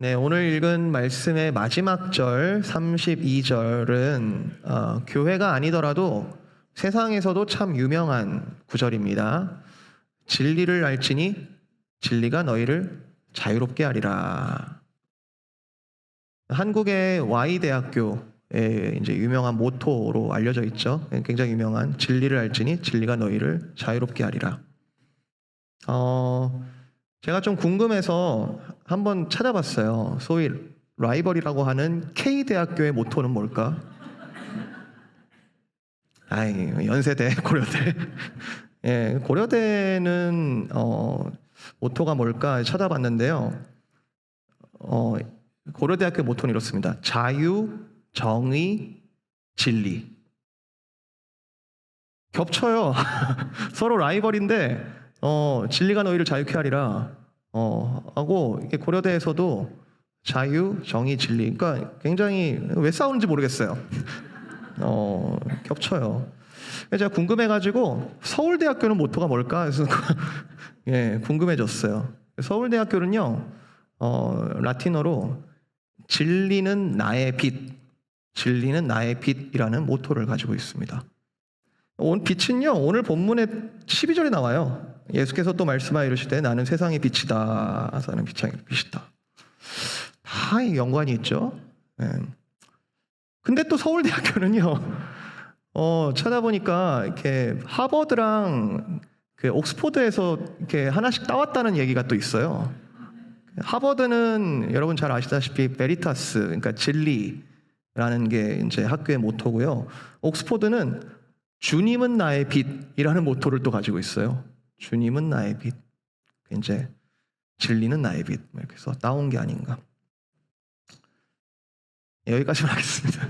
네, 오늘 읽은 말씀의 마지막 절 32절은 교회가 아니더라도 세상에서도 참 유명한 구절입니다. 진리를 알지니 진리가 너희를 자유롭게 하리라. 한국의 Y대학교의 이제 유명한 모토로 알려져 있죠. 굉장히 유명한 진리를 알지니 진리가 너희를 자유롭게 하리라. 제가 좀 궁금해서 한번 찾아봤어요. 소위 라이벌이라고 하는 K대학교의 모토는 뭘까? 연세대, 고려대. 예, 고려대는 모토가 뭘까 찾아봤는데요. 고려대학교 모토는 이렇습니다. 자유, 정의, 진리. 겹쳐요. 서로 라이벌인데 진리가 너희를 자유케 하리라 하고, 이게 고려대에서도 자유, 정의, 진리. 그러니까 굉장히 왜 싸우는지 모르겠어요. 겹쳐요. 제가 궁금해가지고 서울대학교는 모토가 뭘까 해서 예, 궁금해졌어요. 서울대학교는요, 라틴어로 진리는 나의 빛, 진리는 나의 빛이라는 모토를 가지고 있습니다. 빛은요, 오늘 본문의 12절에 나와요. 예수께서 또 말씀하여 이르시되 나는 세상의 빛이다. 나는 빛이다. 다 연관이 있죠. 네. 근데 또 서울대학교는요, 찾아보니까 이렇게 하버드랑 그 옥스포드에서 이렇게 하나씩 따왔다는 얘기가 또 있어요. 하버드는 여러분 잘 아시다시피 베리타스, 그러니까 진리라는 게 이제 학교의 모토고요. 옥스포드는 주님은 나의 빛이라는 모토를 또 가지고 있어요. 주님은 나의 빛, 이제 진리는 나의 빛, 이렇게 해서 따온 게 아닌가. 여기까지만 하겠습니다.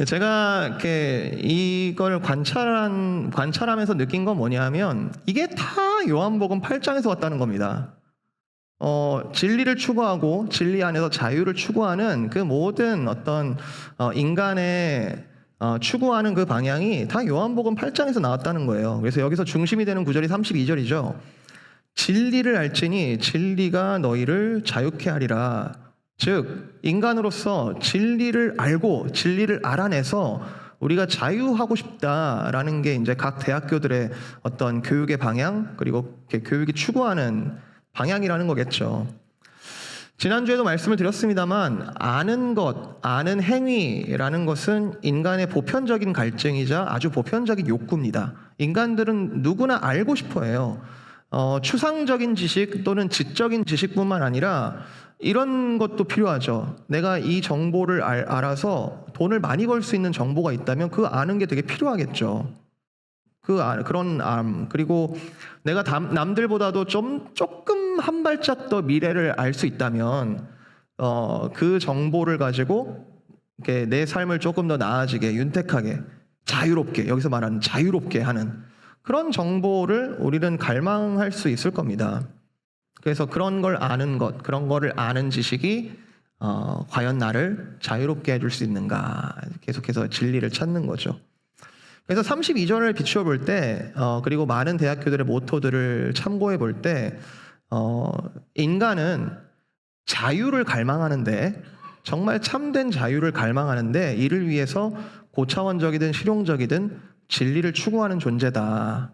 제가 이렇게 이걸 관찰하면서 느낀 건 뭐냐면, 이게 다 요한복음 8장에서 왔다는 겁니다. 진리를 추구하고 진리 안에서 자유를 추구하는 그 모든 어떤 인간의 추구하는 그 방향이 다 요한복음 8장에서 나왔다는 거예요. 그래서 여기서 중심이 되는 구절이 32절이죠. 진리를 알지니 진리가 너희를 자유케 하리라. 즉 인간으로서 진리를 알고 진리를 알아내서 우리가 자유하고 싶다라는 게 이제 각 대학교들의 어떤 교육의 방향, 그리고 교육이 추구하는 방향이라는 거겠죠. 지난주에도 말씀을 드렸습니다만, 아는 것, 아는 행위라는 것은 인간의 보편적인 갈증이자 아주 보편적인 욕구입니다. 인간들은 누구나 알고 싶어 해요. 추상적인 지식 또는 지적인 지식뿐만 아니라 이런 것도 필요하죠. 내가 이 정보를 알아서 돈을 많이 벌 수 있는 정보가 있다면 그 아는 게 되게 필요하겠죠. 그런 그리고 내가 남들보다도 조금 한 발짝 더 미래를 알 수 있다면 그 정보를 가지고 이렇게 내 삶을 조금 더 나아지게, 윤택하게, 자유롭게, 여기서 말하는 자유롭게 하는 그런 정보를 우리는 갈망할 수 있을 겁니다. 그래서 그런 걸 아는 것, 그런 거를 아는 지식이 과연 나를 자유롭게 해줄 수 있는가, 계속해서 진리를 찾는 거죠. 그래서 32절을 비추어 볼 때, 그리고 많은 대학교들의 모토들을 참고해 볼 때, 인간은 자유를 갈망하는데, 정말 참된 자유를 갈망하는데, 이를 위해서 고차원적이든 실용적이든 진리를 추구하는 존재다라고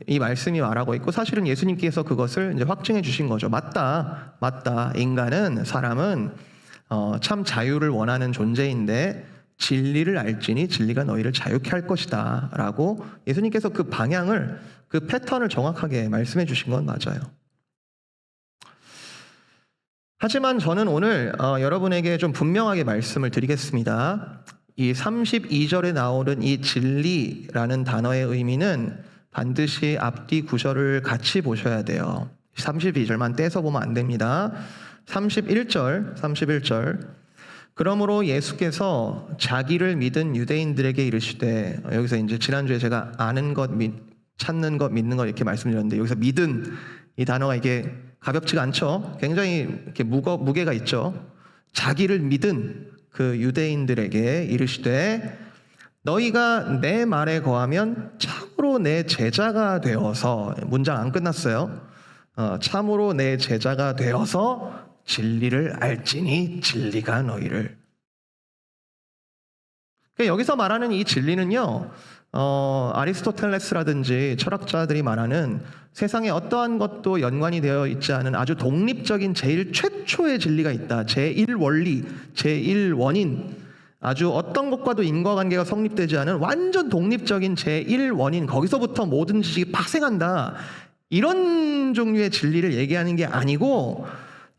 이 말씀이 말하고 있고, 사실은 예수님께서 그것을 이제 확증해 주신 거죠. 맞다. 인간은, 사람은 참 자유를 원하는 존재인데 진리를 알지니 진리가 너희를 자유케 할 것이다 라고 예수님께서 그 방향을, 그 패턴을 정확하게 말씀해 주신 건 맞아요. 하지만 저는 오늘 여러분에게 좀 분명하게 말씀을 드리겠습니다. 이 32절에 나오는 이 진리라는 단어의 의미는 반드시 앞뒤 구절을 같이 보셔야 돼요. 32절만 떼서 보면 안 됩니다. 31절. 그러므로 예수께서 자기를 믿은 유대인들에게 이르시되, 여기서 이제 지난주에 제가 아는 것, 찾는 것, 믿는 것 이렇게 말씀드렸는데, 여기서 믿은 이 단어가 이게 가볍지가 않죠. 굉장히 이렇게 무게가 있죠. 자기를 믿은 그 유대인들에게 이르시되 너희가 내 말에 거하면 참으로 내 제자가 되어서, 문장 안 끝났어요. 참으로 내 제자가 되어서 진리를 알지니 진리가 너희를. 그러니까 여기서 말하는 이 진리는요, 아리스토텔레스라든지 철학자들이 말하는 세상에 어떠한 것도 연관이 되어 있지 않은 아주 독립적인 제일 최초의 진리가 있다. 제1원리, 제1원인, 아주 어떤 것과도 인과관계가 성립되지 않은 완전 독립적인 제1원인, 거기서부터 모든 지식이 파생한다. 이런 종류의 진리를 얘기하는 게 아니고,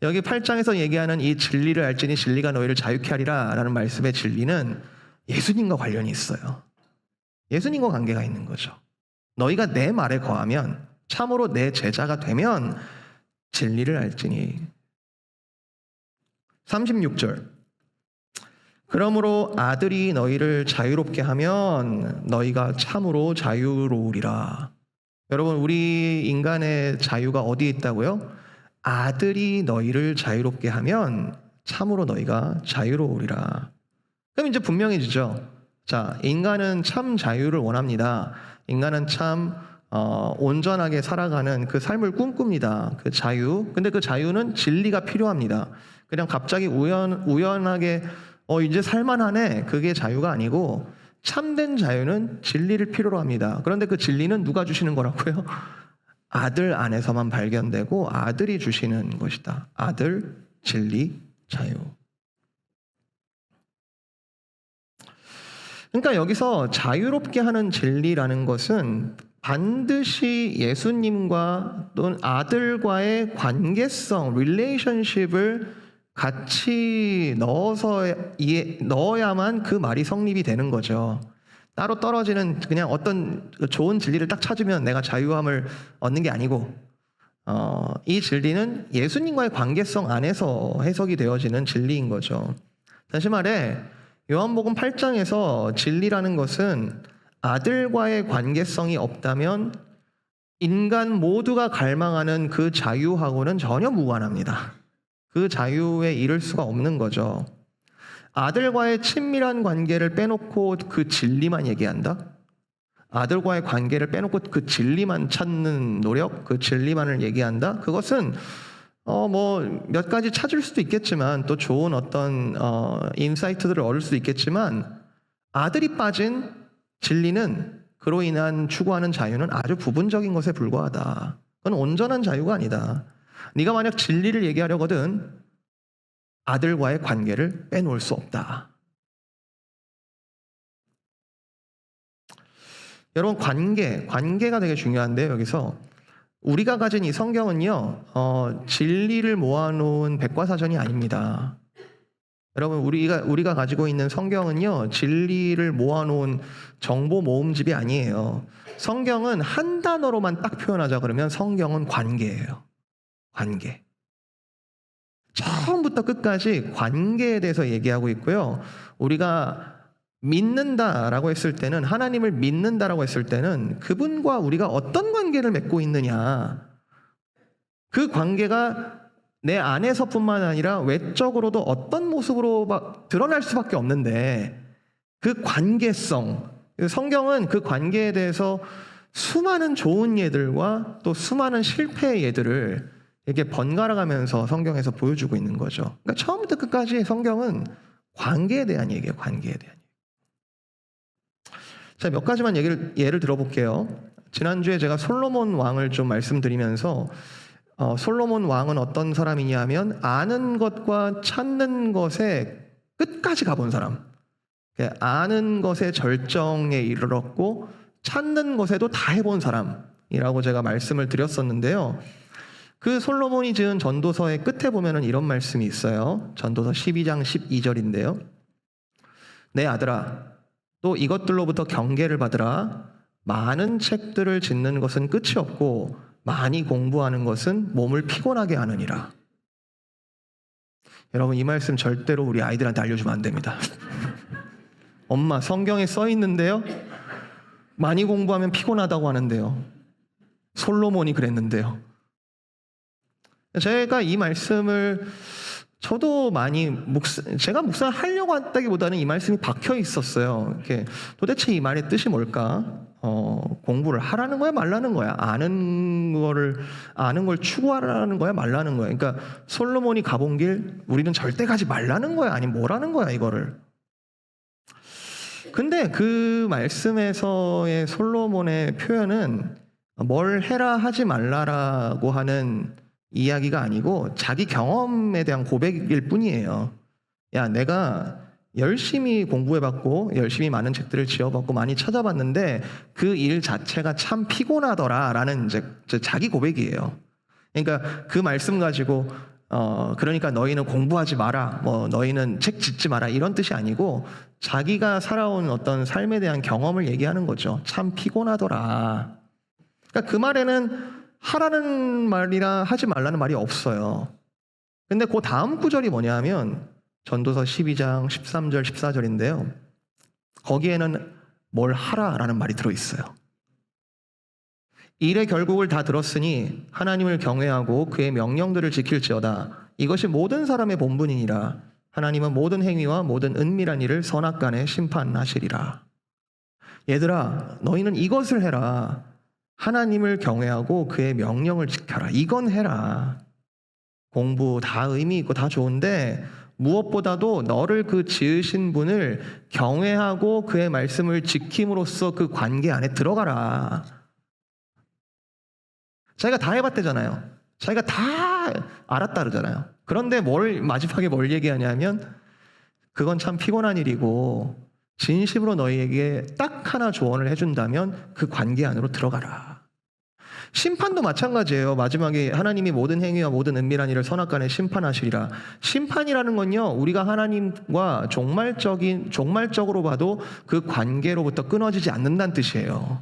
여기 8장에서 얘기하는 이 진리를 알지니 진리가 너희를 자유케 하리라 라는 말씀의 진리는 예수님과 관련이 있어요. 예수님과 관계가 있는 거죠. 너희가 내 말에 거하면, 참으로 내 제자가 되면 진리를 알지니. 36절. 그러므로 아들이 너희를 자유롭게 하면 너희가 참으로 자유로우리라. 여러분, 우리 인간의 자유가 어디에 있다고요? 아들이 너희를 자유롭게 하면 참으로 너희가 자유로우리라. 그럼 이제 분명해지죠. 자, 인간은 참 자유를 원합니다. 인간은 참 온전하게 살아가는 그 삶을 꿈꿉니다. 그 자유. 근데 그 자유는 진리가 필요합니다. 그냥 갑자기 우연하게 이제 살만하네. 그게 자유가 아니고 참된 자유는 진리를 필요로 합니다. 그런데 그 진리는 누가 주시는 거라고요? 아들 안에서만 발견되고 아들이 주시는 것이다. 아들, 진리, 자유. 그러니까 여기서 자유롭게 하는 진리라는 것은 반드시 예수님과 또는 아들과의 관계성, 릴레이션십을 같이 넣어야만 그 말이 성립이 되는 거죠. 따로 떨어지는 그냥 어떤 좋은 진리를 딱 찾으면 내가 자유함을 얻는 게 아니고, 이 진리는 예수님과의 관계성 안에서 해석이 되어지는 진리인 거죠. 다시 말해, 요한복음 8장에서 진리라는 것은 아들과의 관계성이 없다면 인간 모두가 갈망하는 그 자유하고는 전혀 무관합니다. 그 자유에 이를 수가 없는 거죠. 아들과의 친밀한 관계를 빼놓고 그 진리만 얘기한다? 아들과의 관계를 빼놓고 그 진리만 찾는 노력, 그 진리만을 얘기한다? 그것은 몇 가지 찾을 수도 있겠지만, 또 좋은 어떤 인사이트들을 얻을 수도 있겠지만, 아들이 빠진 진리는, 그로 인한 추구하는 자유는 아주 부분적인 것에 불과하다. 그건 온전한 자유가 아니다. 네가 만약 진리를 얘기하려거든 아들과의 관계를 빼놓을 수 없다. 여러분, 관계가 되게 중요한데요. 여기서 우리가 가진 이 성경은요, 진리를 모아놓은 백과사전이 아닙니다. 여러분, 우리가 가지고 있는 성경은요, 진리를 모아놓은 정보 모음집이 아니에요. 성경은 한 단어로만 딱 표현하자 그러면 성경은 관계예요. 관계. 처음부터 끝까지 관계에 대해서 얘기하고 있고요. 우리가 믿는다라고 했을 때는, 하나님을 믿는다라고 했을 때는 그분과 우리가 어떤 관계를 맺고 있느냐, 그 관계가 내 안에서뿐만 아니라 외적으로도 어떤 모습으로 드러날 수밖에 없는데, 그 관계성, 성경은 그 관계에 대해서 수많은 좋은 예들과 또 수많은 실패의 예들을 이렇게 번갈아 가면서 성경에서 보여주고 있는 거죠. 그러니까 처음부터 끝까지 성경은 관계에 대한 얘기예요. 관계에 대한 얘기. 자, 몇 가지만 예를 들어볼게요. 지난주에 제가 솔로몬 왕을 좀 말씀드리면서, 솔로몬 왕은 어떤 사람이냐 하면 아는 것과 찾는 것에 끝까지 가본 사람. 아는 것의 절정에 이르렀고 찾는 것에도 다 해본 사람이라고 제가 말씀을 드렸었는데요. 그 솔로몬이 지은 전도서의 끝에 보면은 이런 말씀이 있어요. 전도서 12장 12절인데요. 내 아들아, 또 이것들로부터 경계를 받으라. 많은 책들을 짓는 것은 끝이 없고 많이 공부하는 것은 몸을 피곤하게 하느니라. 여러분, 이 말씀 절대로 우리 아이들한테 알려주면 안 됩니다. 엄마, 성경에 써 있는데요, 많이 공부하면 피곤하다고 하는데요, 솔로몬이 그랬는데요. 제가 이 말씀을 저도 많이 제가 목사 하려고 했다기보다는 이 말씀이 박혀 있었어요. 이렇게 도대체 이 말의 뜻이 뭘까? 공부를 하라는 거야, 말라는 거야? 아는 걸 추구하라는 거야, 말라는 거야? 그러니까 솔로몬이 가본 길 우리는 절대 가지 말라는 거야, 아니면 뭐라는 거야, 이거를? 근데 그 말씀에서의 솔로몬의 표현은 뭘 해라 하지 말라라고 하는 이야기가 아니고 자기 경험에 대한 고백일 뿐이에요. 야, 내가 열심히 공부해봤고 열심히 많은 책들을 지어봤고 많이 찾아봤는데 그 일 자체가 참 피곤하더라라는 이제 자기 고백이에요. 그러니까 그 말씀 가지고 그러니까 너희는 공부하지 마라, 뭐 너희는 책 짓지 마라 이런 뜻이 아니고 자기가 살아온 어떤 삶에 대한 경험을 얘기하는 거죠. 참 피곤하더라. 그러니까 그 말에는 하라는 말이나 하지 말라는 말이 없어요. 근데 그 다음 구절이 뭐냐면 전도서 12장 13절 14절인데요. 거기에는 뭘 하라라는 말이 들어있어요. 일의 결국을 다 들었으니 하나님을 경외하고 그의 명령들을 지킬지어다. 이것이 모든 사람의 본분이니라. 하나님은 모든 행위와 모든 은밀한 일을 선악간에 심판하시리라. 얘들아, 너희는 이것을 해라. 하나님을 경외하고 그의 명령을 지켜라. 이건 해라. 공부 다 의미 있고 다 좋은데 무엇보다도 너를 그 지으신 분을 경외하고 그의 말씀을 지킴으로써 그 관계 안에 들어가라. 자기가 다 해봤대잖아요. 자기가 다 알았다 그러잖아요. 그런데 마지막에 뭘 얘기하냐면 그건 참 피곤한 일이고 진심으로 너희에게 딱 하나 조언을 해준다면 그 관계 안으로 들어가라. 심판도 마찬가지예요. 마지막에 하나님이 모든 행위와 모든 은밀한 일을 선악간에 심판하시리라. 심판이라는 건요, 우리가 하나님과 종말적으로 봐도 그 관계로부터 끊어지지 않는다는 뜻이에요.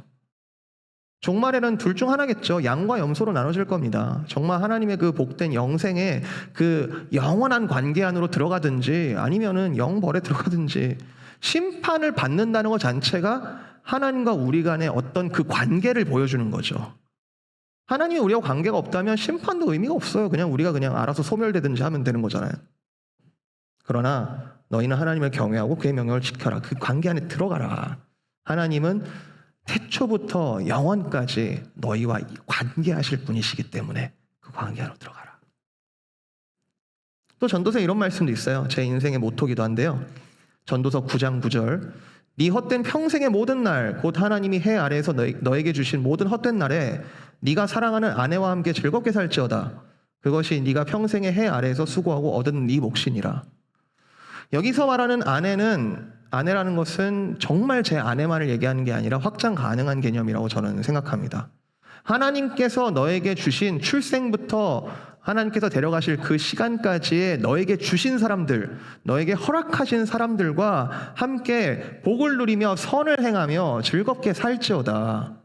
종말에는 둘 중 하나겠죠. 양과 염소로 나눠질 겁니다. 정말 하나님의 그 복된 영생의 그 영원한 관계 안으로 들어가든지 아니면은 영벌에 들어가든지 심판을 받는다는 것 자체가 하나님과 우리 간의 어떤 그 관계를 보여주는 거죠. 하나님이 우리와 관계가 없다면 심판도 의미가 없어요. 우리가 알아서 소멸되든지 하면 되는 거잖아요. 그러나 너희는 하나님을 경외하고 그의 명령을 지켜라. 그 관계 안에 들어가라. 하나님은 태초부터 영원까지 너희와 관계하실 분이시기 때문에 그 관계 안으로 들어가라. 또 전도서에 이런 말씀도 있어요. 제 인생의 모토기도 한데요. 전도서 9장 9절. 네 헛된 평생의 모든 날 곧 하나님이 해 아래에서 너에게 주신 모든 헛된 날에 네가 사랑하는 아내와 함께 즐겁게 살지어다. 그것이 네가 평생의 해 아래에서 수고하고 얻은 네 몫이니라. 여기서 말하는 아내라는 것은 정말 제 아내만을 얘기하는 게 아니라 확장 가능한 개념이라고 저는 생각합니다. 하나님께서 너에게 주신 출생부터 하나님께서 데려가실 그 시간까지의 너에게 주신 사람들, 너에게 허락하신 사람들과 함께 복을 누리며 선을 행하며 즐겁게 살지어다.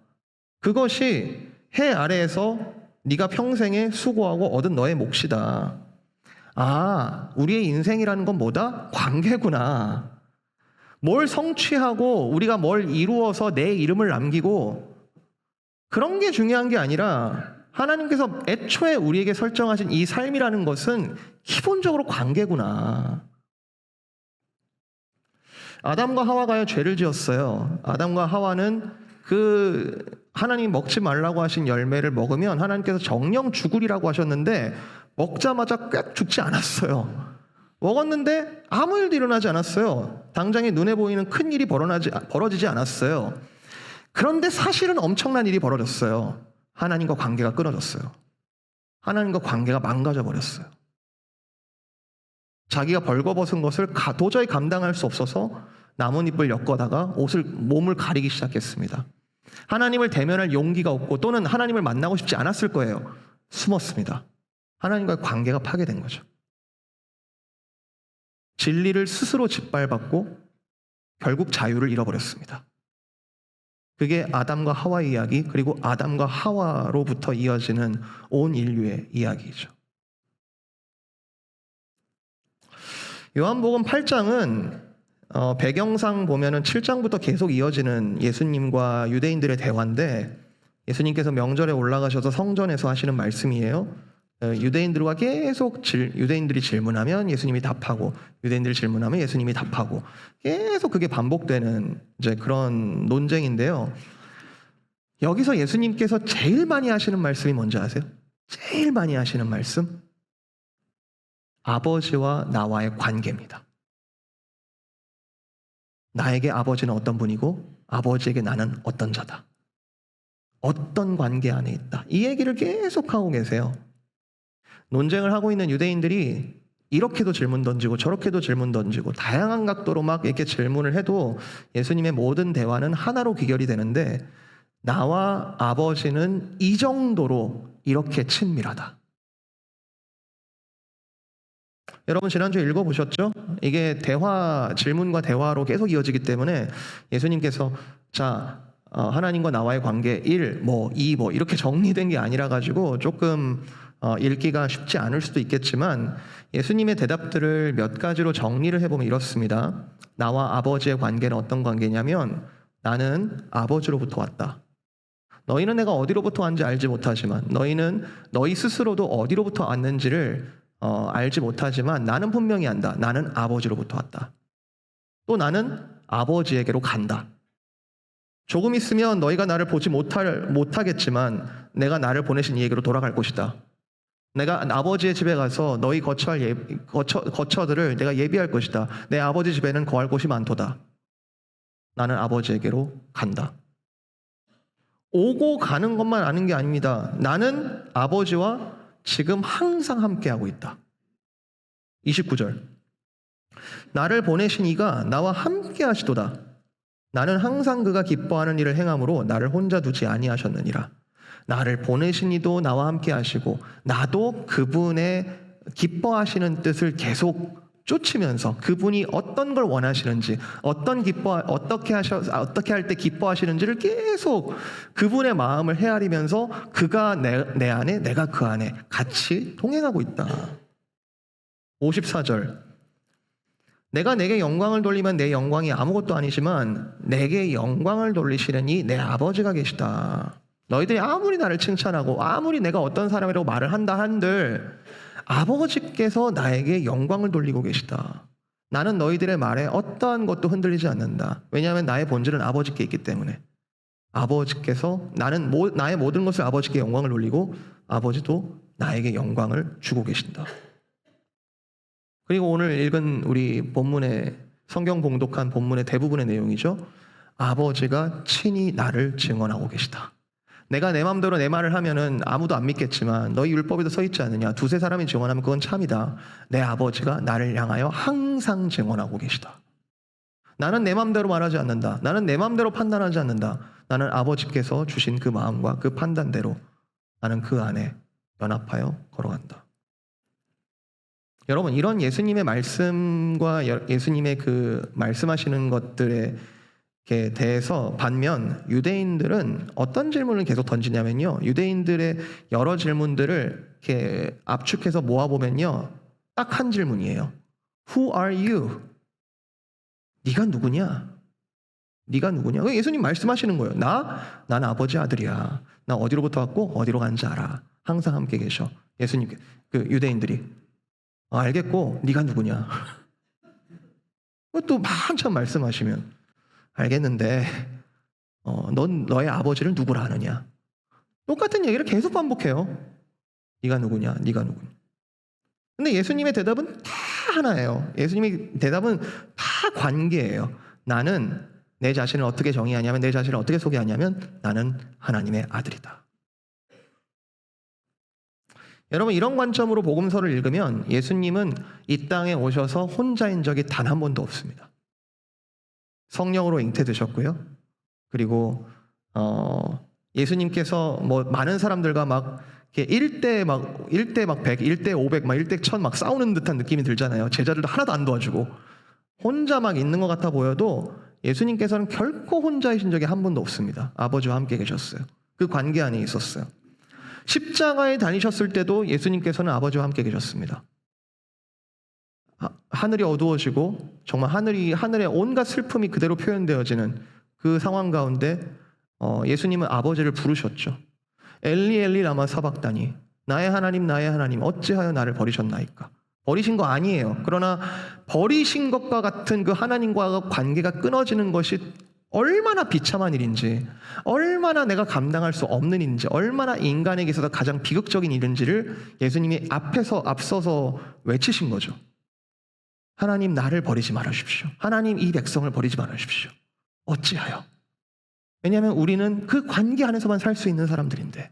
그것이 해 아래에서 네가 평생에 수고하고 얻은 너의 몫이다. 아, 우리의 인생이라는 건 뭐다? 관계구나. 뭘 성취하고 우리가 뭘 이루어서 내 이름을 남기고 그런 게 중요한 게 아니라 하나님께서 애초에 우리에게 설정하신 이 삶이라는 것은 기본적으로 관계구나. 아담과 하와가 죄를 지었어요. 아담과 하와는 그 하나님 먹지 말라고 하신 열매를 먹으면 하나님께서 정령 죽으리라고 하셨는데 먹자마자 꽥 죽지 않았어요. 먹었는데 아무 일도 일어나지 않았어요. 당장에 눈에 보이는 큰 일이 벌어지지 않았어요. 그런데 사실은 엄청난 일이 벌어졌어요. 하나님과 관계가 끊어졌어요. 하나님과 관계가 망가져 버렸어요. 자기가 벌거벗은 것을 도저히 감당할 수 없어서 나뭇잎을 엮어다가 몸을 가리기 시작했습니다. 하나님을 대면할 용기가 없고 또는 하나님을 만나고 싶지 않았을 거예요. 숨었습니다. 하나님과의 관계가 파괴된 거죠. 진리를 스스로 짓밟았고 결국 자유를 잃어버렸습니다. 그게 아담과 하와의 이야기, 그리고 아담과 하와로부터 이어지는 온 인류의 이야기죠. 요한복음 8장은 배경상 보면은 7장부터 계속 이어지는 예수님과 유대인들의 대화인데 예수님께서 명절에 올라가셔서 성전에서 하시는 말씀이에요. 유대인들이 질문하면 예수님이 답하고, 유대인들이 질문하면 예수님이 답하고, 계속 그게 반복되는 이제 그런 논쟁인데요. 여기서 예수님께서 제일 많이 하시는 말씀이 뭔지 아세요? 제일 많이 하시는 말씀? 아버지와 나와의 관계입니다. 나에게 아버지는 어떤 분이고 아버지에게 나는 어떤 자다. 어떤 관계 안에 있다. 이 얘기를 계속 하고 계세요. 논쟁을 하고 있는 유대인들이 이렇게도 질문 던지고 저렇게도 질문 던지고 다양한 각도로 막 이렇게 질문을 해도 예수님의 모든 대화는 하나로 귀결이 되는데, 나와 아버지는 이 정도로 이렇게 친밀하다. 여러분 지난주에 읽어보셨죠? 이게 질문과 대화로 계속 이어지기 때문에 예수님께서 하나님과 나와의 관계 1, 2 이렇게 정리된 게 아니라 가지고 조금 읽기가 쉽지 않을 수도 있겠지만, 예수님의 대답들을 몇 가지로 정리를 해보면 이렇습니다. 나와 아버지의 관계는 어떤 관계냐면, 나는 아버지로부터 왔다. 너희는 내가 어디로부터 왔는지 알지 못하지만, 너희 스스로도 어디로부터 왔는지를 알지 못하지만 나는 분명히 안다. 나는 아버지로부터 왔다. 또 나는 아버지에게로 간다. 조금 있으면 너희가 나를 보지 못하겠지만 내가 나를 보내신 이에게로 돌아갈 것이다. 내가 아버지의 집에 가서 너희 거처들을 내가 예비할 것이다. 내 아버지 집에는 거할 곳이 많도다. 나는 아버지에게로 간다. 오고 가는 것만 아는 게 아닙니다. 나는 아버지와 지금 항상 함께하고 있다. 29절. 나를 보내신 이가 나와 함께하시도다. 나는 항상 그가 기뻐하는 일을 행함으로 나를 혼자 두지 아니하셨느니라. 나를 보내신 이도 나와 함께하시고 나도 그분의 기뻐하시는 뜻을 계속 쫓으면서, 그분이 어떤 걸 원하시는지, 어떻게 할 때 기뻐하시는지를 계속 그분의 마음을 헤아리면서 그가 내 안에, 내가 그 안에 같이 동행하고 있다. 54절. 내가 내게 영광을 돌리면 내 영광이 아무것도 아니지만 내게 영광을 돌리시려니 내 아버지가 계시다. 너희들이 아무리 나를 칭찬하고 아무리 내가 어떤 사람이라고 말을 한다 한들 아버지께서 나에게 영광을 돌리고 계시다. 나는 너희들의 말에 어떠한 것도 흔들리지 않는다. 왜냐하면 나의 본질은 아버지께 있기 때문에. 아버지께서 나의 모든 것을 아버지께 영광을 돌리고 아버지도 나에게 영광을 주고 계신다. 그리고 오늘 읽은 우리 성경 봉독한 본문의 대부분의 내용이죠. 아버지가 친히 나를 증언하고 계시다. 내가 내 마음대로 내 말을 하면은 아무도 안 믿겠지만 너희 율법에도 써 있지 않느냐. 두세 사람이 증언하면 그건 참이다. 내 아버지가 나를 향하여 항상 증언하고 계시다. 나는 내 마음대로 말하지 않는다. 나는 내 마음대로 판단하지 않는다. 나는 아버지께서 주신 그 마음과 그 판단대로 나는 그 안에 연합하여 걸어간다. 여러분, 이런 예수님의 말씀과 예수님의 그 말씀하시는 것들에 대해서 반면 유대인들은 어떤 질문을 계속 던지냐면요. 유대인들의 여러 질문들을 이렇게 압축해서 모아보면요. 딱 한 질문이에요. Who are you? 네가 누구냐? 네가 누구냐? 예수님 말씀하시는 거예요. 난 아버지 아들이야. 나 어디로부터 왔고 어디로 간지 알아. 항상 함께 계셔. 예수님, 그 유대인들이 알겠고 네가 누구냐? 또 한참 말씀하시면 알겠는데 넌 너의 아버지를 누구라 하느냐? 똑같은 얘기를 계속 반복해요. 네가 누구냐? 네가 누구냐? 근데 예수님의 대답은 다 하나예요. 예수님의 대답은 다 관계예요. 나는 내 자신을 어떻게 정의하냐면, 내 자신을 어떻게 소개하냐면 나는 하나님의 아들이다. 여러분, 이런 관점으로 복음서를 읽으면 예수님은 이 땅에 오셔서 혼자인 적이 단 한 번도 없습니다. 성령으로 잉태되셨고요. 그리고 예수님께서 많은 사람들과 막 1대 100, 1대 500, 1대 1000 막 싸우는 듯한 느낌이 들잖아요. 제자들도 하나도 안 도와주고 혼자 막 있는 것 같아 보여도 예수님께서는 결코 혼자이신 적이 한 번도 없습니다. 아버지와 함께 계셨어요. 그 관계 안에 있었어요. 십자가에 다니셨을 때도 예수님께서는 아버지와 함께 계셨습니다. 하늘이 어두워지고 정말 하늘의 온갖 슬픔이 그대로 표현되어지는 그 상황 가운데 예수님은 아버지를 부르셨죠. 엘리 엘리 라마 사박다니. 나의 하나님 어찌하여 나를 버리셨나이까. 버리신 거 아니에요. 그러나 버리신 것과 같은 그 하나님과 관계가 끊어지는 것이 얼마나 비참한 일인지, 얼마나 내가 감당할 수 없는 일인지, 얼마나 인간에게 있어서 가장 비극적인 일인지를 예수님이 앞서서 외치신 거죠. 하나님 나를 버리지 말아주십시오. 하나님 이 백성을 버리지 말아주십시오. 어찌하여? 왜냐하면 우리는 그 관계 안에서만 살 수 있는 사람들인데.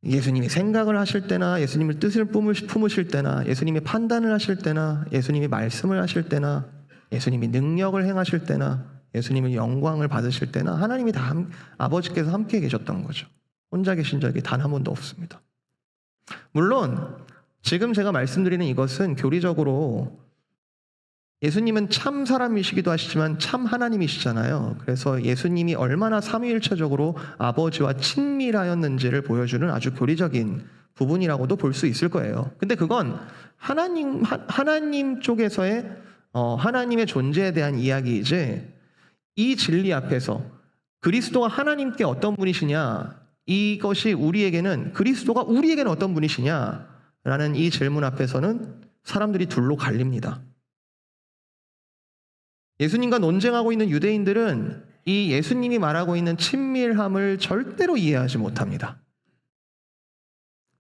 예수님이 생각을 하실 때나 예수님의 뜻을 품으실 때나 예수님이 판단을 하실 때나 예수님이 말씀을 하실 때나 예수님이 능력을 행하실 때나 예수님의 영광을 받으실 때나 하나님이 아버지께서 함께 계셨던 거죠. 혼자 계신 적이 단 한 번도 없습니다. 물론 지금 제가 말씀드리는 이것은 교리적으로 예수님은 참 사람이시기도 하시지만 참 하나님이시잖아요. 그래서 예수님이 얼마나 삼위일체적으로 아버지와 친밀하였는지를 보여주는 아주 교리적인 부분이라고도 볼 수 있을 거예요. 근데 그건 하나님 쪽에서의 하나님의 존재에 대한 이야기이지, 이 진리 앞에서 그리스도가 하나님께 어떤 분이시냐, 이것이 그리스도가 우리에게는 어떤 분이시냐라는 이 질문 앞에서는 사람들이 둘로 갈립니다. 예수님과 논쟁하고 있는 유대인들은 이 예수님이 말하고 있는 친밀함을 절대로 이해하지 못합니다.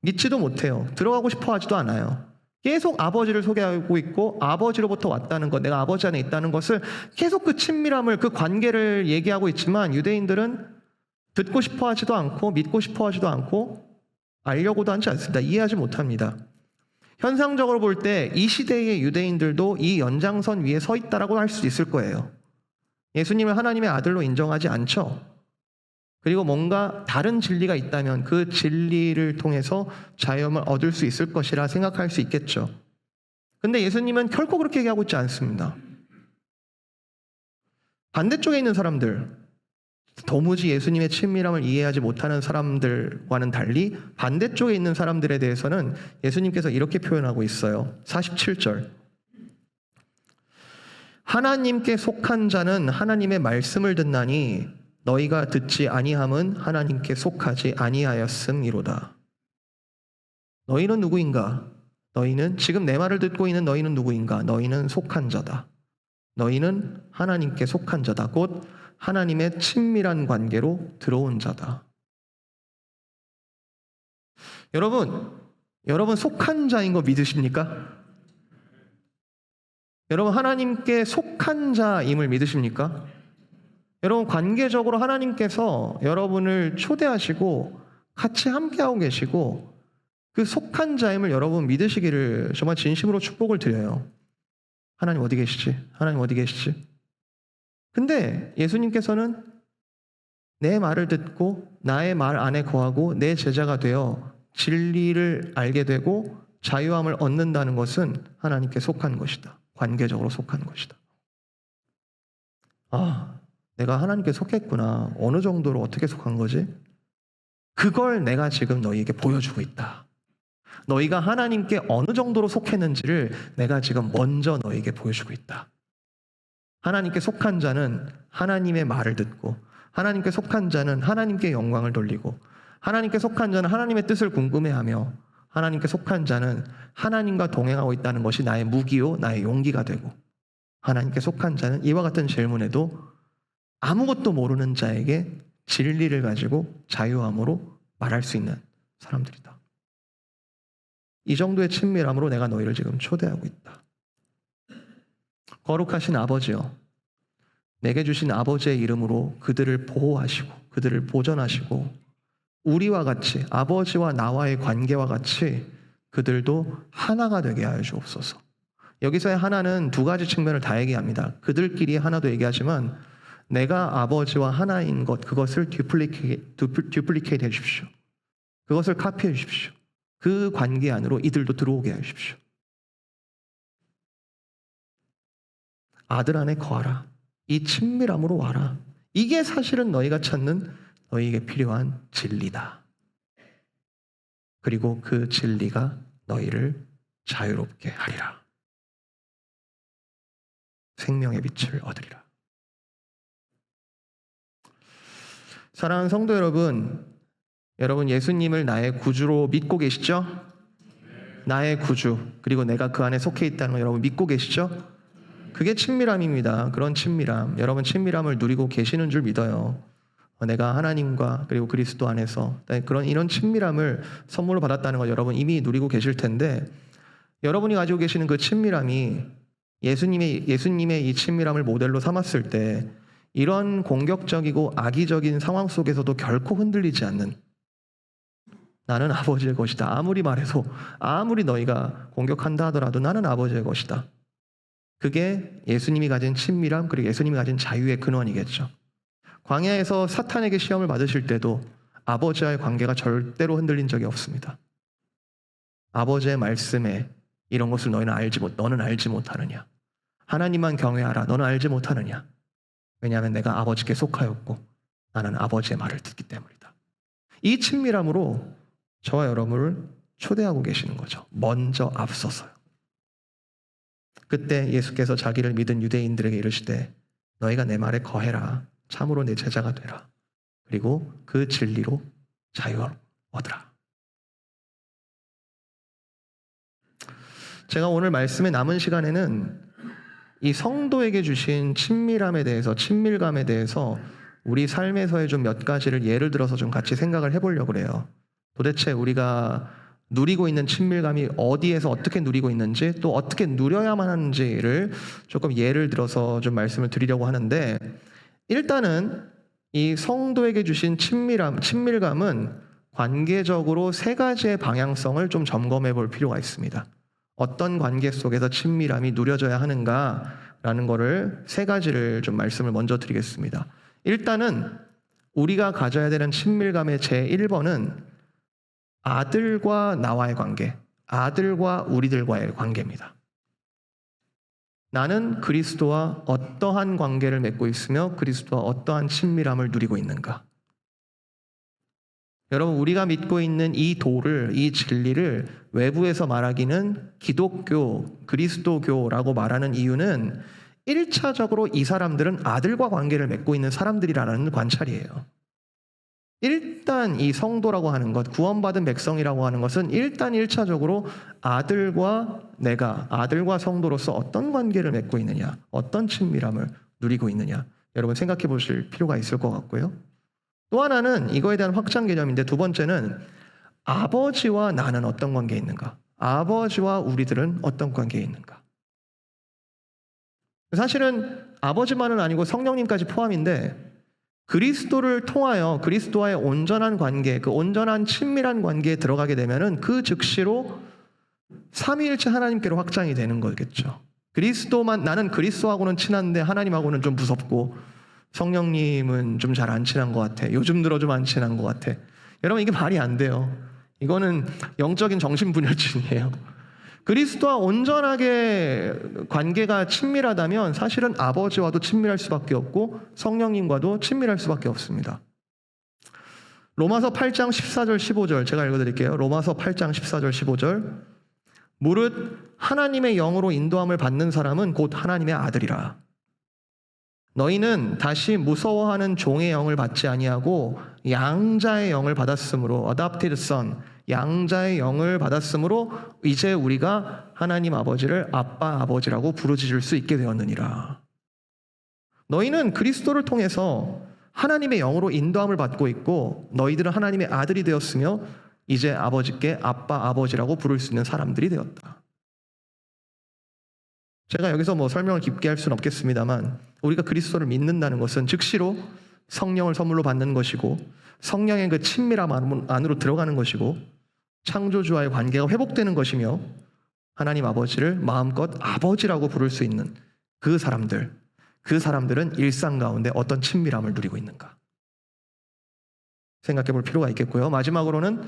믿지도 못해요. 들어가고 싶어 하지도 않아요. 계속 아버지를 소개하고 있고 아버지로부터 왔다는 것, 내가 아버지 안에 있다는 것을 계속 그 친밀함을, 그 관계를 얘기하고 있지만 유대인들은 듣고 싶어 하지도 않고 믿고 싶어 하지도 않고 알려고도 하지 않습니다. 이해하지 못합니다. 현상적으로 볼 때 이 시대의 유대인들도 이 연장선 위에 서 있다라고 할 수 있을 거예요. 예수님을 하나님의 아들로 인정하지 않죠. 그리고 뭔가 다른 진리가 있다면 그 진리를 통해서 자유함을 얻을 수 있을 것이라 생각할 수 있겠죠. 근데 예수님은 결코 그렇게 얘기하고 있지 않습니다. 반대쪽에 있는 사람들, 도무지 예수님의 친밀함을 이해하지 못하는 사람들과는 달리 반대쪽에 있는 사람들에 대해서는 예수님께서 이렇게 표현하고 있어요. 47절. 하나님께 속한 자는 하나님의 말씀을 듣나니 너희가 듣지 아니함은 하나님께 속하지 아니하였음이로다. 너희는 누구인가? 너희는 지금 내 말을 듣고 있는 너희는 누구인가? 너희는 속한 자다. 너희는 하나님께 속한 자다. 곧 하나님의 친밀한 관계로 들어온 자다. 여러분 속한 자인 거 믿으십니까? 여러분 하나님께 속한 자임을 믿으십니까? 여러분 관계적으로 하나님께서 여러분을 초대하시고 같이 함께하고 계시고 그 속한 자임을 여러분 믿으시기를 정말 진심으로 축복을 드려요. 하나님 어디 계시지? 하나님 어디 계시지? 근데 예수님께서는 내 말을 듣고 나의 말 안에 거하고 내 제자가 되어 진리를 알게 되고 자유함을 얻는다는 것은 하나님께 속한 것이다. 관계적으로 속한 것이다. 아, 내가 하나님께 속했구나. 어느 정도로 어떻게 속한 거지? 그걸 내가 지금 너희에게 보여주고 있다. 너희가 하나님께 어느 정도로 속했는지를 내가 지금 먼저 너희에게 보여주고 있다. 하나님께 속한 자는 하나님의 말을 듣고 하나님께 속한 자는 하나님께 영광을 돌리고 하나님께 속한 자는 하나님의 뜻을 궁금해하며 하나님께 속한 자는 하나님과 동행하고 있다는 것이 나의 무기요 나의 용기가 되고 하나님께 속한 자는 이와 같은 질문에도 아무것도 모르는 자에게 진리를 가지고 자유함으로 말할 수 있는 사람들이다. 이 정도의 친밀함으로 내가 너희를 지금 초대하고 있다. 거룩하신 아버지여, 내게 주신 아버지의 이름으로 그들을 보호하시고 그들을 보전하시고 우리와 같이 아버지와 나와의 관계와 같이 그들도 하나가 되게 하여 주옵소서. 여기서의 하나는 두 가지 측면을 다 얘기합니다. 그들끼리 하나도 얘기하지만 내가 아버지와 하나인 것, 그것을 듀플리케이트 해주십시오. 그것을 카피해 주십시오. 그 관계 안으로 이들도 들어오게 해주십시오. 아들 안에 거하라. 이 친밀함으로 와라. 이게 사실은 너희가 찾는 너희에게 필요한 진리다. 그리고 그 진리가 너희를 자유롭게 하리라. 생명의 빛을 얻으리라. 사랑하는 성도 여러분, 여러분 예수님을 나의 구주로 믿고 계시죠? 나의 구주, 그리고 내가 그 안에 속해 있다는 거 여러분 믿고 계시죠? 그게 친밀함입니다. 그런 친밀함, 여러분 친밀함을 누리고 계시는 줄 믿어요. 내가 하나님과 그리고 그리스도 안에서 이런 친밀함을 선물로 받았다는 걸 여러분 이미 누리고 계실 텐데, 여러분이 가지고 계시는 그 친밀함이 예수님의 이 친밀함을 모델로 삼았을 때 이런 공격적이고 악의적인 상황 속에서도 결코 흔들리지 않는, 나는 아버지의 것이다. 아무리 말해도, 아무리 너희가 공격한다 하더라도 나는 아버지의 것이다. 그게 예수님이 가진 친밀함, 그리고 예수님이 가진 자유의 근원이겠죠. 광야에서 사탄에게 시험을 받으실 때도 아버지와의 관계가 절대로 흔들린 적이 없습니다. 아버지의 말씀에 이런 것을 너는 알지 못하느냐. 하나님만 경외하라. 너는 알지 못하느냐. 왜냐하면 내가 아버지께 속하였고 나는 아버지의 말을 듣기 때문이다. 이 친밀함으로 저와 여러분을 초대하고 계시는 거죠. 먼저 앞서서요. 그때 예수께서 자기를 믿은 유대인들에게 이르시되 너희가 내 말에 거해라. 참으로 내 제자가 되라. 그리고 그 진리로 자유를 얻으라. 제가 오늘 말씀의 남은 시간에는 이 성도에게 주신 친밀감에 대해서 우리 삶에서의 좀 몇 가지를 예를 들어서 좀 같이 생각을 해보려고 그래요. 도대체 우리가 누리고 있는 친밀감이 어디에서 어떻게 누리고 있는지, 또 어떻게 누려야만 하는지를 조금 예를 들어서 좀 말씀을 드리려고 하는데, 일단은 이 성도에게 주신 친밀감은 관계적으로 세 가지의 방향성을 좀 점검해 볼 필요가 있습니다. 어떤 관계 속에서 친밀함이 누려져야 하는가라는 거를 세 가지를 좀 말씀을 먼저 드리겠습니다. 일단은 우리가 가져야 되는 친밀감의 제1번은 아들과 나와의 관계, 아들과 우리들과의 관계입니다. 나는 그리스도와 어떠한 관계를 맺고 있으며 그리스도와 어떠한 친밀함을 누리고 있는가. 여러분, 우리가 믿고 있는 이 진리를 외부에서 말하기는 기독교, 그리스도교라고 말하는 이유는 1차적으로 이 사람들은 아들과 관계를 맺고 있는 사람들이라는 관찰이에요. 일단 이 성도라고 하는 것, 구원받은 백성이라고 하는 것은 일단 1차적으로 아들과 성도로서 어떤 관계를 맺고 있느냐, 어떤 친밀함을 누리고 있느냐, 여러분 생각해 보실 필요가 있을 것 같고요. 또 하나는 이거에 대한 확장 개념인데, 두 번째는 아버지와 나는 어떤 관계에 있는가, 아버지와 우리들은 어떤 관계에 있는가. 사실은 아버지만은 아니고 성령님까지 포함인데, 그리스도를 통하여 그리스도와의 온전한 관계, 그 온전한 친밀한 관계에 들어가게 되면은 그 즉시로 삼위일체 하나님께로 확장이 되는 거겠죠. 나는 그리스도하고는 친한데 하나님하고는 좀 무섭고 성령님은 좀 잘 안 친한 것 같아. 요즘 들어 좀 안 친한 것 같아. 여러분, 이게 말이 안 돼요. 이거는 영적인 정신분열증이에요. 그리스도와 온전하게 관계가 친밀하다면 사실은 아버지와도 친밀할 수밖에 없고 성령님과도 친밀할 수밖에 없습니다. 로마서 8장 14절 15절 제가 읽어드릴게요. 로마서 8장 14절 15절 무릇 하나님의 영으로 인도함을 받는 사람은 곧 하나님의 아들이라. 너희는 다시 무서워하는 종의 영을 받지 아니하고 양자의 영을 받았으므로, adopted son, 양자의 영을 받았으므로 이제 우리가 하나님 아버지를 아빠 아버지라고 부르짖을 수 있게 되었느니라. 너희는 그리스도를 통해서 하나님의 영으로 인도함을 받고 있고 너희들은 하나님의 아들이 되었으며 이제 아버지께 아빠 아버지라고 부를 수 있는 사람들이 되었다. 제가 여기서 설명을 깊게 할 수는 없겠습니다만, 우리가 그리스도를 믿는다는 것은 즉시로 성령을 선물로 받는 것이고 성령의 그 친밀함 안으로 들어가는 것이고 창조주와의 관계가 회복되는 것이며 하나님 아버지를 마음껏 아버지라고 부를 수 있는 그 사람들은 일상 가운데 어떤 친밀함을 누리고 있는가 생각해 볼 필요가 있겠고요. 마지막으로는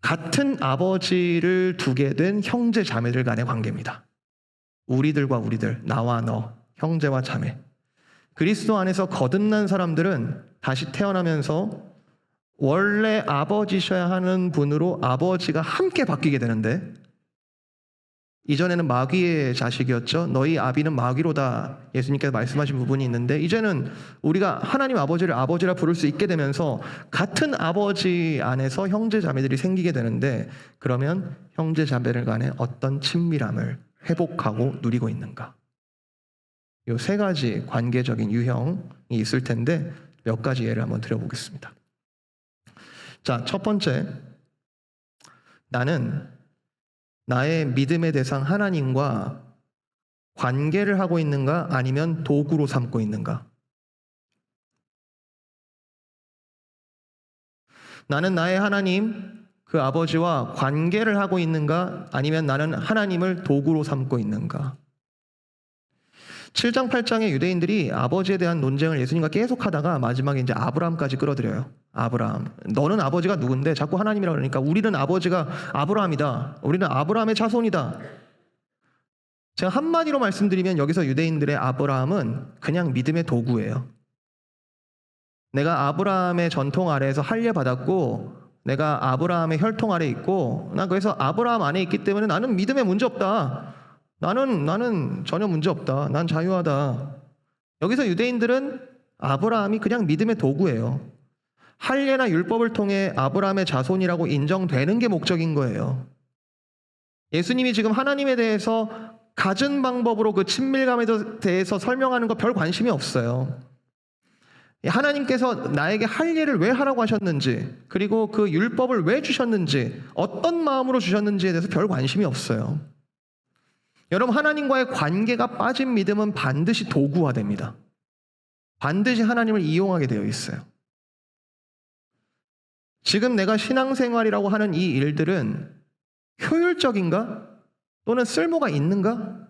같은 아버지를 두게 된 형제 자매들 간의 관계입니다. 우리들과 우리들, 나와 너, 형제와 자매. 그리스도 안에서 거듭난 사람들은 다시 태어나면서 원래 아버지셔야 하는 분으로 아버지가 함께 바뀌게 되는데, 이전에는 마귀의 자식이었죠. 너희 아비는 마귀로다. 예수님께서 말씀하신 부분이 있는데 이제는 우리가 하나님 아버지를 아버지라 부를 수 있게 되면서 같은 아버지 안에서 형제 자매들이 생기게 되는데 그러면 형제 자매들 간에 어떤 친밀함을 회복하고 누리고 있는가? 이 세 가지 관계적인 유형이 있을 텐데 몇 가지 예를 한번 드려보겠습니다. 자, 첫 번째, 나는 나의 믿음의 대상 하나님과 관계를 하고 있는가 아니면 도구로 삼고 있는가? 나는 나의 하나님, 그 아버지와 관계를 하고 있는가 아니면 나는 하나님을 도구로 삼고 있는가? 7장 8장의 유대인들이 아버지에 대한 논쟁을 예수님과 계속 하다가 마지막에 이제 아브라함까지 끌어들여요. 아브라함, 너는 아버지가 누군데 자꾸 하나님이라고 그러니까 우리는 아버지가 아브라함이다. 우리는 아브라함의 자손이다. 제가 한마디로 말씀드리면 여기서 유대인들의 아브라함은 그냥 믿음의 도구예요. 내가 아브라함의 전통 아래에서 할례받았고 내가 아브라함의 혈통 아래 있고 난 그래서 아브라함 안에 있기 때문에 나는 믿음에 문제 없다. 나는 전혀 문제 없다. 난 자유하다. 여기서 유대인들은 아브라함이 그냥 믿음의 도구예요. 할례나 율법을 통해 아브라함의 자손이라고 인정되는 게 목적인 거예요. 예수님이 지금 하나님에 대해서 갖은 방법으로 그 친밀감에 대해서 설명하는 거 별 관심이 없어요. 하나님께서 나에게 할례를 왜 하라고 하셨는지 그리고 그 율법을 왜 주셨는지 어떤 마음으로 주셨는지에 대해서 별 관심이 없어요. 여러분, 하나님과의 관계가 빠진 믿음은 반드시 도구화됩니다. 반드시 하나님을 이용하게 되어 있어요. 지금 내가 신앙생활이라고 하는 이 일들은 효율적인가? 또는 쓸모가 있는가?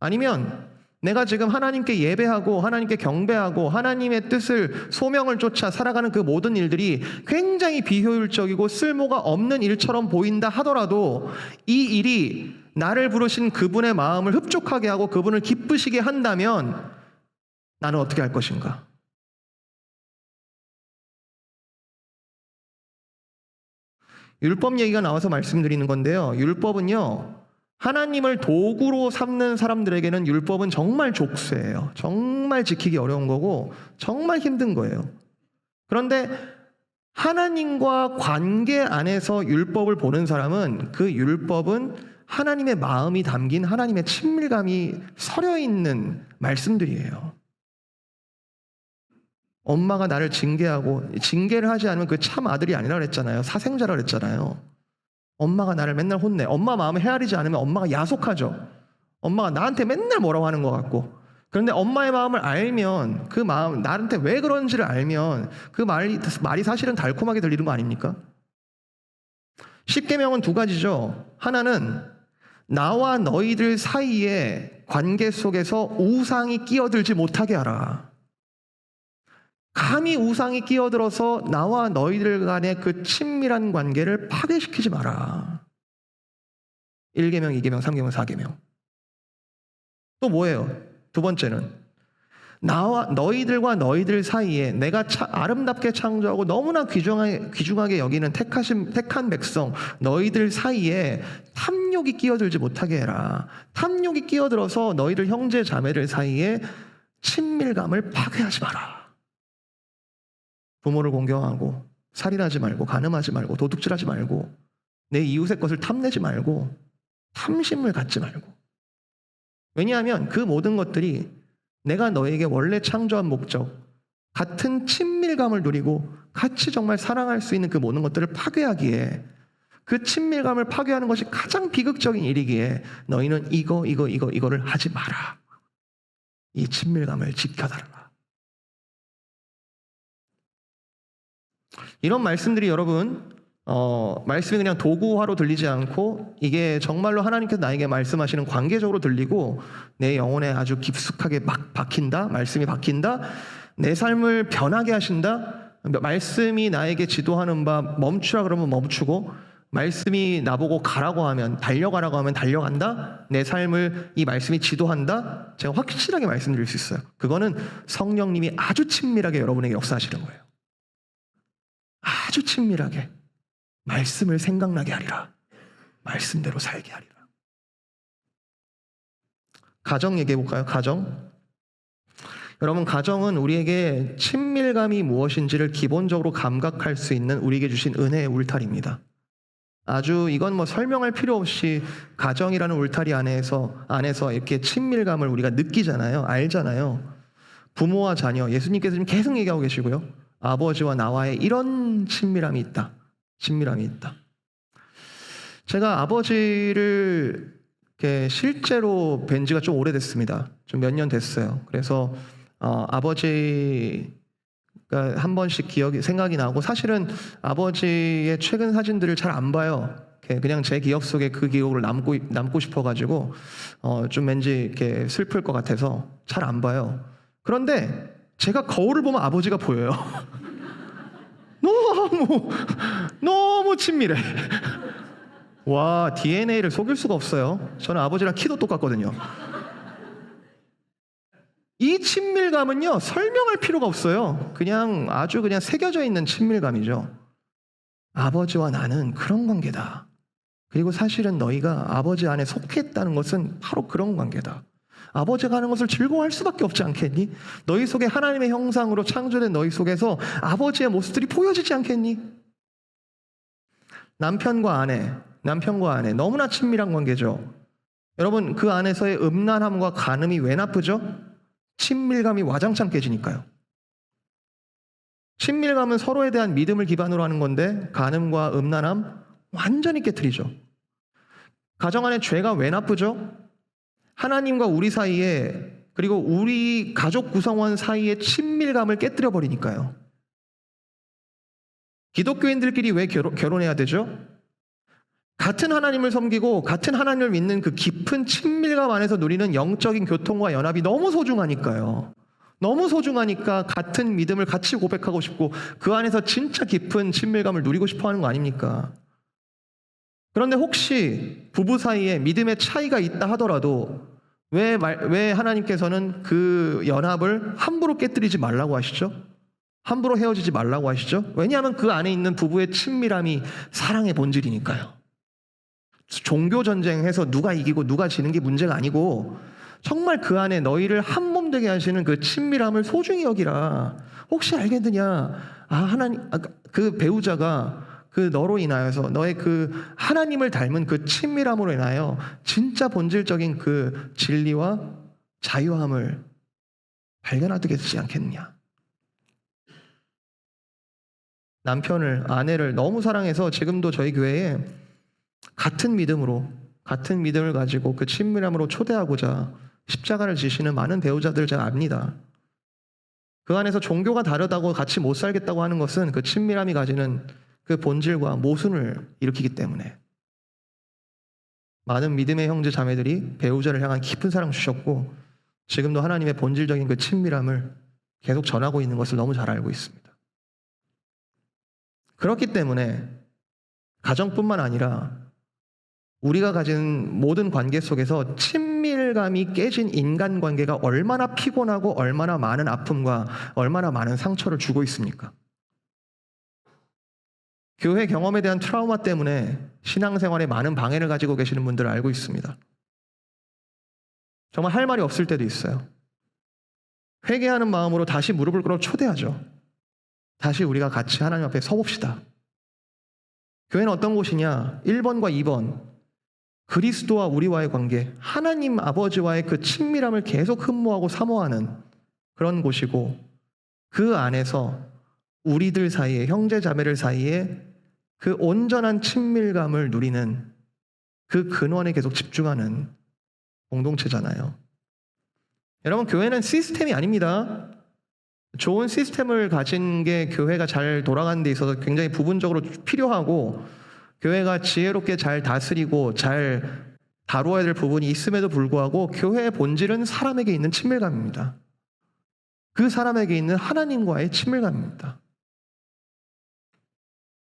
아니면 내가 지금 하나님께 예배하고 하나님께 경배하고 하나님의 뜻을 소명을 쫓아 살아가는 그 모든 일들이 굉장히 비효율적이고 쓸모가 없는 일처럼 보인다 하더라도 이 일이 나를 부르신 그분의 마음을 흡족하게 하고 그분을 기쁘시게 한다면 나는 어떻게 할 것인가? 율법 얘기가 나와서 말씀드리는 건데요. 율법은요, 하나님을 도구로 삼는 사람들에게는 율법은 정말 족쇄예요. 정말 지키기 어려운 거고 정말 힘든 거예요. 그런데 하나님과 관계 안에서 율법을 보는 사람은 그 율법은 하나님의 마음이 담긴 하나님의 친밀감이 서려 있는 말씀들이에요. 엄마가 나를 징계하고 징계를 하지 않으면 그 참 아들이 아니라 그랬잖아요. 사생자라 그랬잖아요. 엄마가 나를 맨날 혼내. 엄마 마음을 헤아리지 않으면 엄마가 야속하죠. 엄마가 나한테 맨날 뭐라고 하는 것 같고. 그런데 엄마의 마음을 알면 그 마음, 나한테 왜 그런지를 알면 그 말이 사실은 달콤하게 들리는 거 아닙니까? 십계명은 두 가지죠. 하나는 나와 너희들 사이의 관계 속에서 우상이 끼어들지 못하게 하라. 감히 우상이 끼어들어서 나와 너희들 간의 그 친밀한 관계를 파괴시키지 마라. 1계명, 2계명, 3계명, 4계명. 또 뭐예요? 두 번째는 나와 너희들과 너희들 사이에 내가 아름답게 창조하고 너무나 귀중하게 여기는 택한 백성 너희들 사이에 탐욕이 끼어들지 못하게 해라. 탐욕이 끼어들어서 너희들 형제 자매들 사이에 친밀감을 파괴하지 마라. 부모를 공경하고 살인하지 말고 간음하지 말고 도둑질하지 말고 내 이웃의 것을 탐내지 말고 탐심을 갖지 말고. 왜냐하면 그 모든 것들이 내가 너에게 원래 창조한 목적, 같은 친밀감을 누리고 같이 정말 사랑할 수 있는 그 모든 것들을 파괴하기에, 그 친밀감을 파괴하는 것이 가장 비극적인 일이기에 너희는 이거를 하지 마라. 이 친밀감을 지켜달라. 이런 말씀들이 여러분, 말씀이 그냥 도구화로 들리지 않고 이게 정말로 하나님께서 나에게 말씀하시는 관계적으로 들리고 내 영혼에 아주 깊숙하게 막 박힌다. 말씀이 박힌다. 내 삶을 변하게 하신다. 말씀이 나에게 지도하는 바 멈추라 그러면 멈추고, 말씀이 나보고 가라고 하면, 달려가라고 하면 달려간다. 내 삶을 이 말씀이 지도한다. 제가 확실하게 말씀드릴 수 있어요. 그거는 성령님이 아주 친밀하게 여러분에게 역사하시는 거예요. 아주 친밀하게 말씀을 생각나게 하리라. 말씀대로 살게 하리라. 가정 얘기해 볼까요? 가정. 여러분, 가정은 우리에게 친밀감이 무엇인지를 기본적으로 감각할 수 있는 우리에게 주신 은혜의 울타리입니다. 아주 이건 뭐 설명할 필요 없이 가정이라는 울타리 안에서 이렇게 친밀감을 우리가 느끼잖아요. 알잖아요. 부모와 자녀, 예수님께서 지금 계속 얘기하고 계시고요. 아버지와 나와의 이런 친밀함이 있다. 친밀함이 있다. 제가 아버지를 이렇게 실제로 뵌 지가 좀 오래됐습니다. 좀 몇 년 됐어요. 그래서 아버지가 한 번씩 생각이 나고, 사실은 아버지의 최근 사진들을 잘 안 봐요. 그냥 제 기억 속에 그 기억을 남고 싶어가지고 좀 왠지 이렇게 슬플 것 같아서 잘 안 봐요. 그런데 제가 거울을 보면 아버지가 보여요. 너무 친밀해. 와, DNA를 속일 수가 없어요. 저는 아버지랑 키도 똑같거든요. 이 친밀감은요, 설명할 필요가 없어요. 아주 그냥 새겨져 있는 친밀감이죠. 아버지와 나는 그런 관계다. 그리고 사실은 너희가 아버지 안에 속했다는 것은 바로 그런 관계다. 아버지가 하는 것을 즐거워할 수밖에 없지 않겠니? 너희 속에 하나님의 형상으로 창조된 너희 속에서 아버지의 모습들이 보여지지 않겠니? 남편과 아내 너무나 친밀한 관계죠. 여러분, 그 안에서의 음란함과 간음이 왜 나쁘죠? 친밀감이 와장창 깨지니까요. 친밀감은 서로에 대한 믿음을 기반으로 하는 건데, 간음과 음란함 완전히 깨트리죠. 가정 안에 죄가 왜 나쁘죠? 하나님과 우리 사이에, 그리고 우리 가족 구성원 사이의 친밀감을 깨뜨려 버리니까요. 기독교인들끼리 왜 결혼해야 되죠? 같은 하나님을 섬기고 같은 하나님을 믿는 그 깊은 친밀감 안에서 누리는 영적인 교통과 연합이 너무 소중하니까요. 너무 소중하니까 같은 믿음을 같이 고백하고 싶고 그 안에서 진짜 깊은 친밀감을 누리고 싶어 하는 거 아닙니까? 그런데 혹시 부부 사이에 믿음의 차이가 있다 하더라도 왜 하나님께서는 그 연합을 함부로 깨뜨리지 말라고 하시죠? 함부로 헤어지지 말라고 하시죠? 왜냐하면 그 안에 있는 부부의 친밀함이 사랑의 본질이니까요. 종교 전쟁해서 누가 이기고 누가 지는 게 문제가 아니고 정말 그 안에 너희를 한 몸 되게 하시는 그 친밀함을 소중히 여기라. 혹시 알겠느냐? 그 배우자가 그 너로 인하여서 너의 그 하나님을 닮은 그 친밀함으로 인하여 진짜 본질적인 그 진리와 자유함을 발견하게 되지 않겠느냐. 아내를 너무 사랑해서 지금도 저희 교회에 같은 믿음을 가지고 그 친밀함으로 초대하고자 십자가를 지시는 많은 배우자들을 제가 압니다. 그 안에서 종교가 다르다고 같이 못 살겠다고 하는 것은 그 친밀함이 가지는 그 본질과 모순을 일으키기 때문에 많은 믿음의 형제 자매들이 배우자를 향한 깊은 사랑 주셨고 지금도 하나님의 본질적인 그 친밀함을 계속 전하고 있는 것을 너무 잘 알고 있습니다. 그렇기 때문에 가정뿐만 아니라 우리가 가진 모든 관계 속에서 친밀감이 깨진 인간관계가 얼마나 피곤하고 얼마나 많은 아픔과 얼마나 많은 상처를 주고 있습니까? 교회 경험에 대한 트라우마 때문에 신앙생활에 많은 방해를 가지고 계시는 분들을 알고 있습니다. 정말 할 말이 없을 때도 있어요. 회개하는 마음으로 다시 무릎을 꿇어 초대하죠. 다시 우리가 같이 하나님 앞에 서봅시다. 교회는 어떤 곳이냐? 1번과 2번. 그리스도와 우리와의 관계, 하나님 아버지와의 그 친밀함을 계속 흠모하고 사모하는 그런 곳이고 그 안에서 우리들 사이에, 형제 자매들 사이에 그 온전한 친밀감을 누리는 그 근원에 계속 집중하는 공동체잖아요. 여러분, 교회는 시스템이 아닙니다. 좋은 시스템을 가진 게 교회가 잘 돌아가는 데 있어서 굉장히 부분적으로 필요하고 교회가 지혜롭게 잘 다스리고 잘 다루어야 될 부분이 있음에도 불구하고 교회의 본질은 사람에게 있는 친밀감입니다. 그 사람에게 있는 하나님과의 친밀감입니다.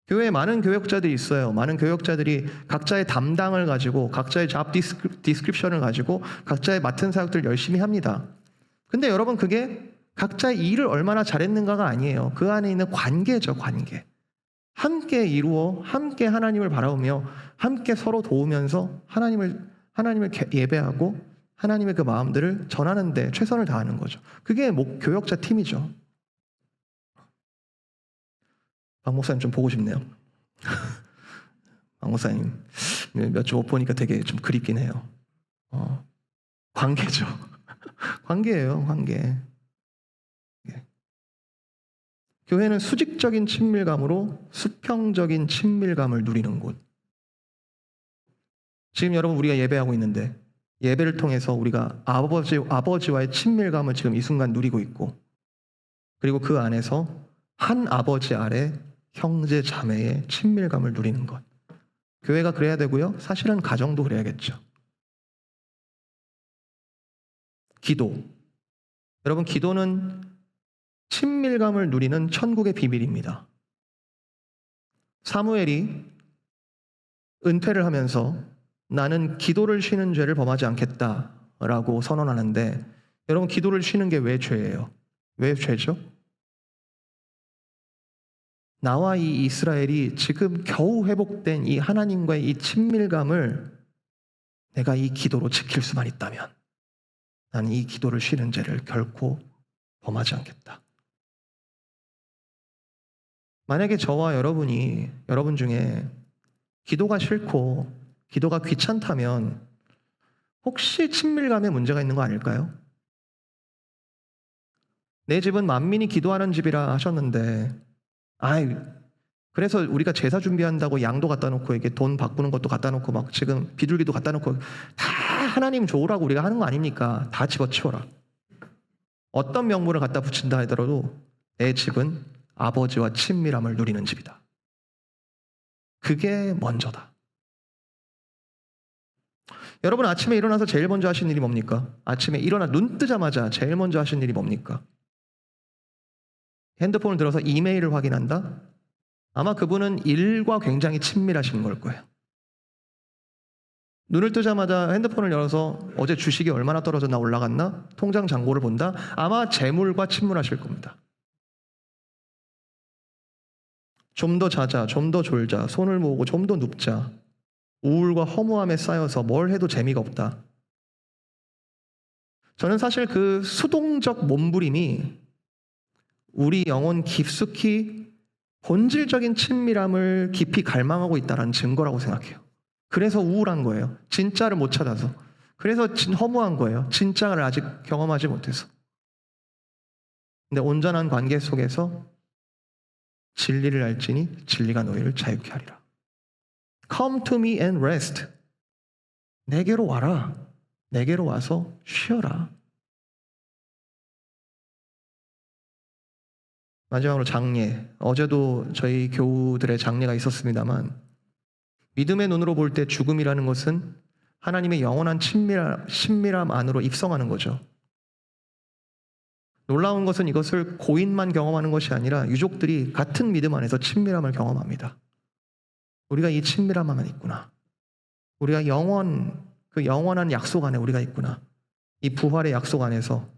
교회에 많은 교역자들이 있어요. 많은 교역자들이 각자의 담당을 가지고 각자의 잡 디스크립션을 가지고 각자의 맡은 사역들을 열심히 합니다. 근데 여러분, 그게 각자의 일을 얼마나 잘했는가가 아니에요. 그 안에 있는 관계죠, 관계. 함께 이루어 함께 하나님을 바라보며 함께 서로 도우면서 하나님을 예배하고 하나님의 그 마음들을 전하는 데 최선을 다하는 거죠. 그게 교역자 팀이죠. 박 목사님 좀 보고 싶네요. 박 목사님 몇 주 못 보니까 되게 좀 그립긴 해요. 관계죠. 관계예요, 관계. 교회는 수직적인 친밀감으로 수평적인 친밀감을 누리는 곳. 지금 여러분 우리가 예배하고 있는데 예배를 통해서 우리가 아버지와의 친밀감을 지금 이 순간 누리고 있고, 그리고 그 안에서 한 아버지 아래 형제 자매의 친밀감을 누리는 것. 교회가 그래야 되고요. 사실은 가정도 그래야겠죠. 기도. 여러분, 기도는 친밀감을 누리는 천국의 비밀입니다. 사무엘이 은퇴를 하면서 나는 기도를 쉬는 죄를 범하지 않겠다라고 선언하는데, 여러분, 기도를 쉬는 게 왜 죄예요? 왜 죄죠? 나와 이 이스라엘이 지금 겨우 회복된 이 하나님과의 이 친밀감을 내가 이 기도로 지킬 수만 있다면 나는 이 기도를 쉬는 죄를 결코 범하지 않겠다. 만약에 저와 여러분 중에 기도가 싫고 기도가 귀찮다면 혹시 친밀감에 문제가 있는 거 아닐까요? 내 집은 만민이 기도하는 집이라 하셨는데, 그래서 우리가 제사 준비한다고 양도 갖다 놓고 이게 돈 바꾸는 것도 갖다 놓고 막 지금 비둘기도 갖다 놓고 다 하나님 좋으라고 우리가 하는 거 아닙니까? 다 집어치워라. 어떤 명물을 갖다 붙인다 하더라도 내 집은 아버지와 친밀함을 누리는 집이다. 그게 먼저다. 여러분, 아침에 일어나서 제일 먼저 하신 일이 뭡니까? 아침에 눈 뜨자마자 제일 먼저 하신 일이 뭡니까? 핸드폰을 들어서 이메일을 확인한다? 아마 그분은 일과 굉장히 친밀하신 걸 거예요. 눈을 뜨자마자 핸드폰을 열어서 어제 주식이 얼마나 떨어졌나 올라갔나? 통장 잔고를 본다? 아마 재물과 친밀하실 겁니다. 좀 더 자자, 좀 더 졸자, 손을 모으고 좀 더 눕자. 우울과 허무함에 쌓여서 뭘 해도 재미가 없다. 저는 사실 그 수동적 몸부림이 우리 영혼 깊숙이 본질적인 친밀함을 깊이 갈망하고 있다는 증거라고 생각해요. 그래서 우울한 거예요. 진짜를 못 찾아서. 그래서 허무한 거예요. 진짜를 아직 경험하지 못해서. 근데 온전한 관계 속에서 진리를 알지니 진리가 너희를 자유케 하리라. Come to me and rest. 내게로 와라. 내게로 와서 쉬어라. 마지막으로 장례. 어제도 저희 교우들의 장례가 있었습니다만, 믿음의 눈으로 볼 때 죽음이라는 것은 하나님의 영원한 친밀함 안으로 입성하는 거죠. 놀라운 것은 이것을 고인만 경험하는 것이 아니라 유족들이 같은 믿음 안에서 친밀함을 경험합니다. 우리가 이 친밀함 안에 있구나. 우리가 그 영원한 약속 안에 우리가 있구나. 이 부활의 약속 안에서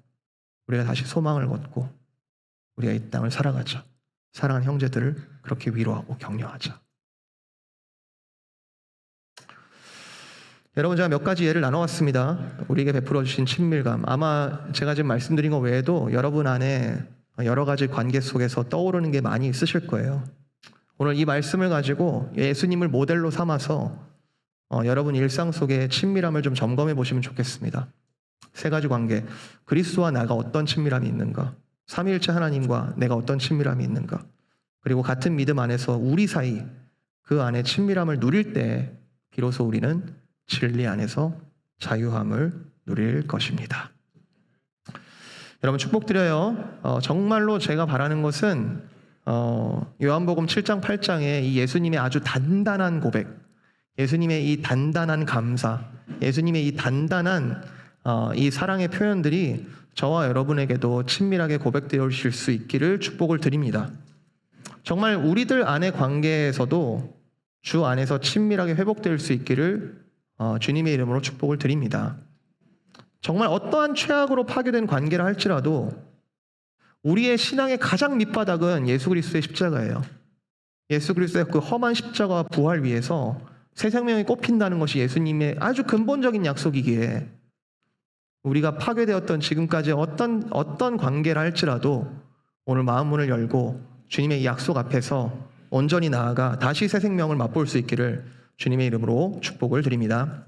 우리가 다시 소망을 걷고 우리가 이 땅을 살아가자. 사랑하는 형제들을 그렇게 위로하고 격려하자. 여러분, 제가 몇 가지 예를 나눠왔습니다. 우리에게 베풀어 주신 친밀감. 아마 제가 지금 말씀드린 것 외에도 여러분 안에 여러 가지 관계 속에서 떠오르는 게 많이 있으실 거예요. 오늘 이 말씀을 가지고 예수님을 모델로 삼아서 여러분 일상 속의 친밀함을 좀 점검해 보시면 좋겠습니다. 세 가지 관계. 그리스도와 나가 어떤 친밀함이 있는가? 삼위일체 하나님과 내가 어떤 친밀함이 있는가? 그리고 같은 믿음 안에서 우리 사이 그 안에 친밀함을 누릴 때 비로소 우리는 진리 안에서 자유함을 누릴 것입니다. 여러분, 축복드려요. 정말로 제가 바라는 것은 요한복음 7장 8장에 이 예수님의 아주 단단한 고백, 예수님의 이 단단한 감사, 예수님의 이 단단한 이 사랑의 표현들이 저와 여러분에게도 친밀하게 고백되실 수 있기를 축복을 드립니다. 정말 우리들 안의 관계에서도 주 안에서 친밀하게 회복될 수 있기를 주님의 이름으로 축복을 드립니다. 정말 어떠한 최악으로 파괴된 관계를 할지라도 우리의 신앙의 가장 밑바닥은 예수 그리스도의 십자가예요. 예수 그리스도의 그 험한 십자가와 부활 위에서 새 생명이 꽃핀다는 것이 예수님의 아주 근본적인 약속이기에 우리가 파괴되었던 지금까지 어떤 관계라 할지라도 오늘 마음 문을 열고 주님의 이 약속 앞에서 온전히 나아가 다시 새 생명을 맛볼 수 있기를 주님의 이름으로 축복을 드립니다.